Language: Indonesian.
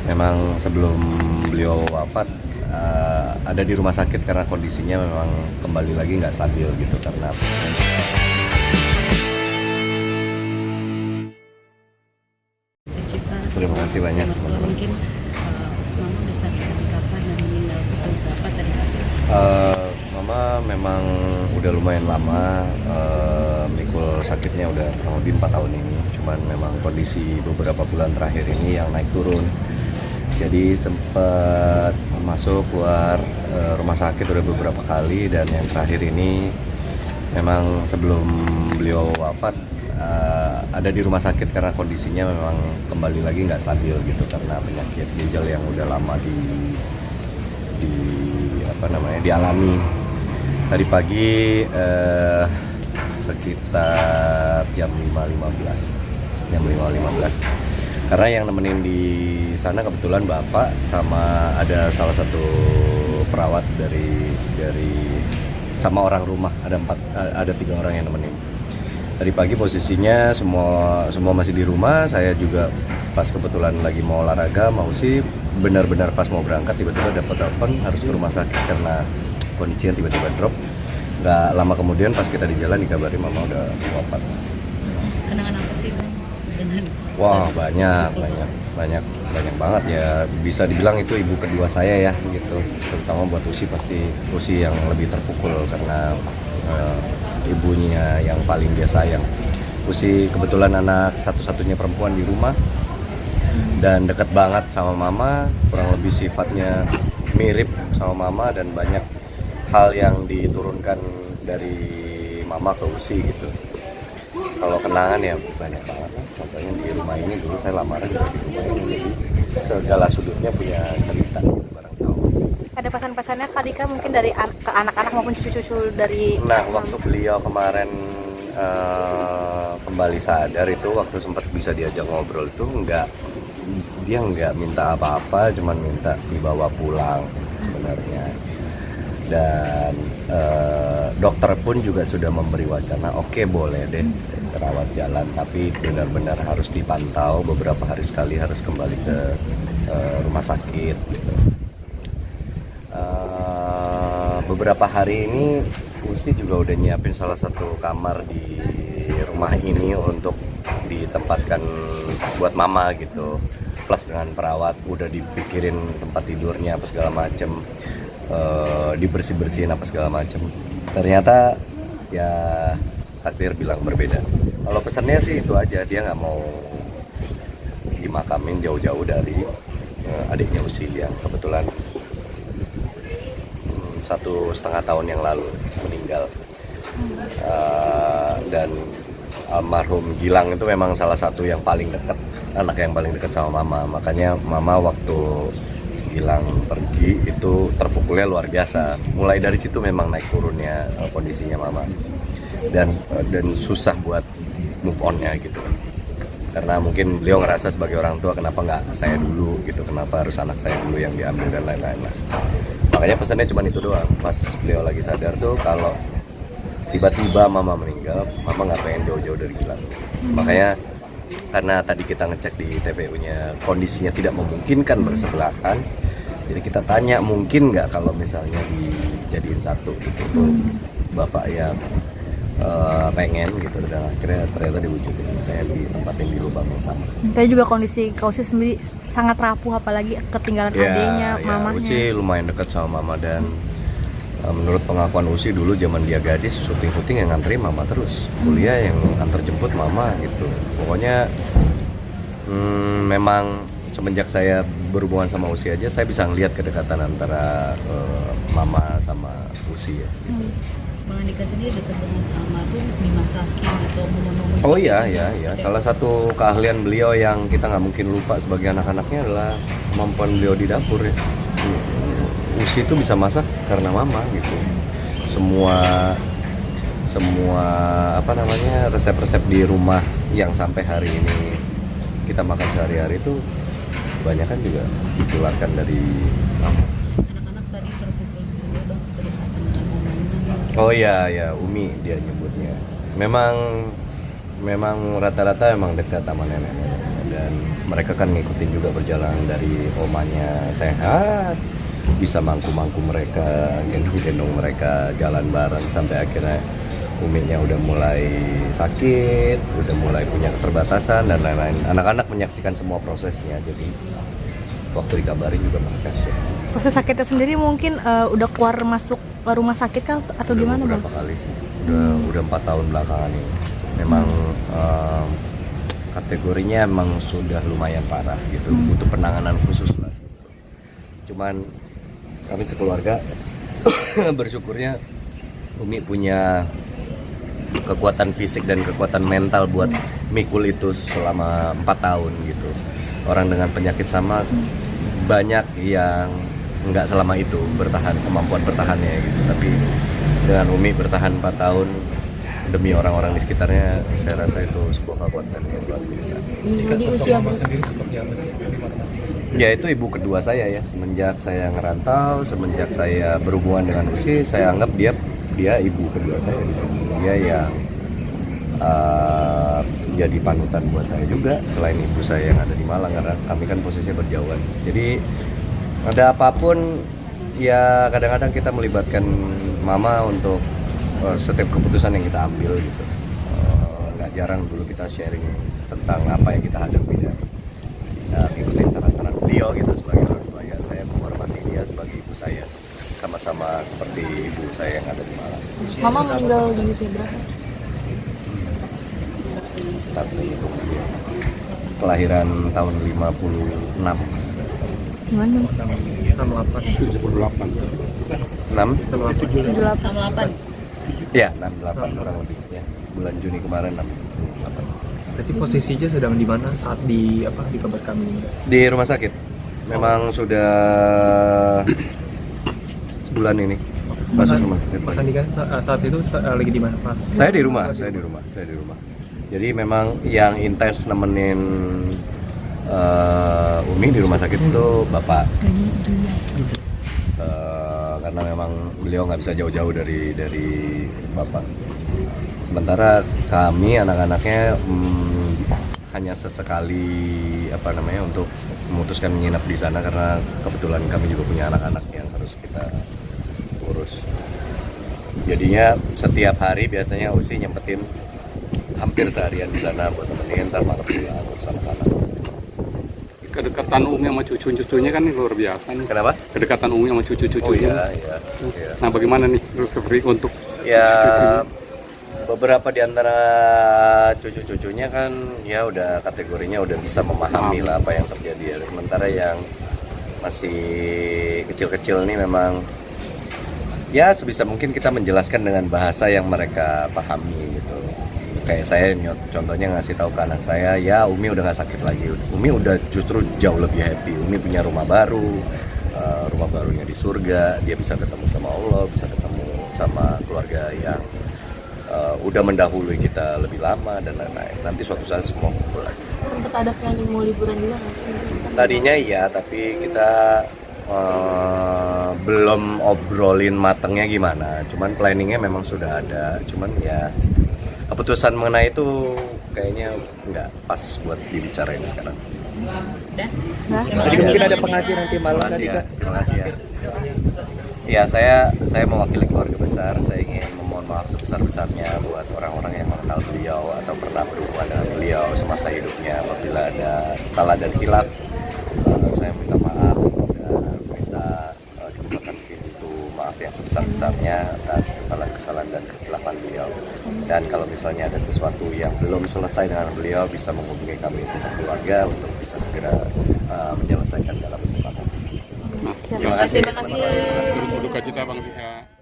Memang sebelum beliau wafat ada di rumah sakit karena kondisinya memang kembali lagi nggak stabil gitu karena. Terima kasih banyak. Mungkin mama udah sakit dari kapan dan meninggal pukul berapa tadi? Mama memang udah lumayan lama mikul sakitnya udah kurang lebih 4 tahun ini. Cuman memang kondisi beberapa bulan terakhir ini yang naik turun. Jadi sempat masuk keluar rumah sakit udah beberapa kali dan yang terakhir ini memang sebelum beliau wafat ada di rumah sakit karena kondisinya memang kembali lagi nggak stabil gitu karena penyakit ginjal yang udah lama dialami. Tadi pagi sekitar jam 5.15 karena yang nemenin di sana kebetulan bapak sama ada salah satu perawat dari sama orang rumah, ada 3 orang yang nemenin. Tadi pagi posisinya semua masih di rumah. Saya juga pas kebetulan lagi mau olahraga, mau sih benar-benar pas mau berangkat tiba-tiba dapat telepon harus ke rumah sakit karena kondisinya tiba-tiba drop. Nggak lama kemudian pas kita di jalan dikabarin mama udah wafat. Kenangan apa sih Bang? Wah banyak banget ya, bisa dibilang itu ibu kedua saya ya gitu, terutama buat Usi pasti Usi yang lebih terpukul karena ibunya yang paling dia sayang. Usi kebetulan anak satu-satunya perempuan di rumah dan dekat banget sama mama, kurang lebih sifatnya mirip sama mama dan banyak hal yang diturunkan dari mama ke Usi gitu. Kalau kenangan ya banyak banget lah. Contohnya di rumah ini dulu saya lamaran juga di rumah ini, jadi segala sudutnya punya cerita gitu bareng sama. Ada pesan-pesannya Kak Dika mungkin dari ke anak-anak maupun cucu-cucu dari. Nah waktu beliau kemarin kembali sadar itu waktu sempat bisa diajak ngobrol itu dia nggak minta apa-apa, cuman minta dibawa pulang sebenarnya. Dan dokter pun juga sudah memberi wacana oke, boleh deh rawat jalan tapi benar-benar harus dipantau beberapa hari sekali, harus kembali ke rumah sakit gitu. Beberapa hari ini Usi juga udah nyiapin salah satu kamar di rumah ini untuk ditempatkan buat mama gitu, plus dengan perawat udah dipikirin tempat tidurnya apa segala macem, dibersih-bersihin apa segala macem. Ternyata ya takdir bilang berbeda. Kalau pesannya sih itu aja, dia nggak mau dimakamin jauh-jauh dari adiknya Usi yang kebetulan 1,5 tahun yang lalu meninggal. Dan almarhum Gilang itu memang salah satu yang paling dekat, anak yang paling dekat sama mama. Makanya mama waktu Gilang pergi itu terpukulnya luar biasa. Mulai dari situ memang naik turunnya kondisinya mama dan susah buat move on-nya gitu. Karena mungkin beliau ngerasa sebagai orang tua kenapa nggak saya dulu gitu, kenapa harus anak saya dulu yang diambil dan lain-lain. Makanya pesannya cuma itu doang, pas beliau lagi sadar tuh kalau tiba-tiba mama meninggal, mama nggak pengen jauh-jauh dari Gilang. Makanya karena tadi kita ngecek di TPU-nya kondisinya tidak memungkinkan bersebelahan, jadi kita tanya mungkin nggak kalau misalnya dijadiin satu gitu tuh bapak yang pengen gitu, dan akhirnya ternyata diwujudin kayak ditempatin di lubang yang sama. Saya juga kondisi Kausi sendiri sangat rapuh, apalagi ketinggalan adiknya, mamanya. Usi lumayan dekat sama mama dan menurut pengakuan Usi dulu zaman dia gadis syuting yang nganterin mama terus, kuliah yang antar jemput mama gitu. Pokoknya memang semenjak saya berhubungan sama Usi aja saya bisa ngelihat kedekatan antara mama sama Usi ya gitu. Bang Andika sendiri dekat dengan almarhum dimasakin atau momen-momen. Oh iya, salah satu keahlian beliau yang kita nggak mungkin lupa sebagai anak-anaknya adalah kemampuan beliau di dapur ya. Usi itu bisa masak karena mama gitu. Semua resep-resep di rumah yang sampai hari ini kita makan sehari-hari itu kebanyakan juga ditularkan dari mama. Anak-anak tadi terpukul juga dong kedekatan dengan momennya. Oh iya, Umi dia nyebutnya. Memang rata-rata emang dekat sama nenek-nenek. dan mereka kan ngikutin juga perjalanan dari omanya sehat, bisa mangku-mangku mereka, gendong-gendong mereka jalan bareng sampai akhirnya Uminya udah mulai sakit, udah mulai punya keterbatasan dan lain-lain. Anak-anak menyaksikan semua prosesnya, jadi waktu dikabarin juga mereka shock. Proses sakitnya sendiri mungkin udah keluar masuk rumah sakit kah atau Udah gimana bang? beberapa kali sih, udah 4 tahun belakangan ini. Memang kategorinya emang sudah lumayan parah gitu, butuh penanganan khusus lah. Cuman kami sekeluarga bersyukurnya Umi punya kekuatan fisik dan kekuatan mental buat mikul itu selama 4 tahun gitu. Orang dengan penyakit sama banyak yang nggak selama itu bertahan, kemampuan bertahannya gitu. Tapi dengan Umi bertahan 4 tahun demi orang-orang di sekitarnya, saya rasa itu sebuah kekuatan yang luar biasa. Di usia sendiri seperti apa sih? Ya itu ibu kedua saya ya, semenjak saya ngerantau, semenjak saya berhubungan dengan Usi, saya anggap dia ibu kedua saya di sini. Dia yang jadi panutan buat saya juga, selain ibu saya yang ada di Malang, karena kami kan posisinya berjauhan. Jadi ada apapun ya kadang-kadang kita melibatkan mama untuk setiap keputusan yang kita ambil gitu. Nggak jarang dulu kita sharing tentang apa yang kita hadapi dan ikutin saran-saran beliau gitu sebagai orang tua. Ya saya menghormati dia sebagai ibu saya, sama-sama seperti ibu saya yang ada di Malang. Mama meninggal di usia berapa? Ntar saya hitung dulu ya. Kelahiran tahun 56. Gimana? 78. 6? 68. Ya, 68 kurang lebih ya. Bulan Juni kemarin 68. Berarti posisinya sedang di mana saat dikabarkan meninggal? Di rumah sakit. Memang sudah sebulan ini masuk rumah sakit. Mas Andi kan saat itu lagi di mana Mas? Saya di rumah. Jadi memang yang intens nemenin Umi di rumah sakit itu bapak. Karena memang beliau nggak bisa jauh-jauh dari bapak. Sementara kami anak-anaknya hanya sesekali untuk memutuskan menginap di sana karena kebetulan kami juga punya anak-anak yang harus kita urus. Jadinya setiap hari biasanya Usi nyempetin hampir seharian di sana buat temenin, ntar malam pulang bersama anak. Kedekatan Umi sama cucu-cucunya kan luar biasa nih. Kenapa? Kedekatan Umi sama cucu-cucunya. Oh iya. Nah bagaimana nih recovery untuk Ya cucu-cucunya? beberapa di antara cucu-cucunya kan ya udah kategorinya udah bisa memahami lah apa yang terjadi ya. Sementara yang masih kecil-kecil nih memang ya sebisa mungkin kita menjelaskan dengan bahasa yang mereka pahami gitu. Kayak saya contohnya ngasih tahu ke anak saya, ya Umi udah nggak sakit lagi. Umi udah justru jauh lebih happy. Umi punya rumah baru, rumah barunya di surga. Dia bisa ketemu sama Allah, bisa ketemu sama keluarga yang udah mendahului kita lebih lama dan lain-lain. Nanti suatu saat semua kumpul lagi. Sempet ada planning mau liburan juga nggak sih? Tadinya iya, tapi kita belum obrolin matengnya gimana. Cuman planningnya memang sudah ada. Cuman ya keputusan mengenai itu kayaknya nggak pas buat dibicarain sekarang. Jadi mungkin ada pengaji nanti malam tadi Kak. Terima kasih ya. Ya saya mewakili keluarga besar. Saya ingin memohon maaf sebesar-besarnya buat orang-orang yang mengenal beliau atau pernah berhubungan dengan beliau semasa hidupnya. Apabila ada salah dan hilaf, saya minta maaf dan minta diberikan pintu maaf yang sebesar-besarnya atas kesalahan-kesalahan dan kehilafan beliau. Dan kalau misalnya ada sesuatu yang belum selesai dengan beliau, bisa menghubungi kami untuk keluarga untuk bisa segera menyelesaikan dalam bentuk apa. Terima kasih. Terima kasih. Duka cita Bang Zika.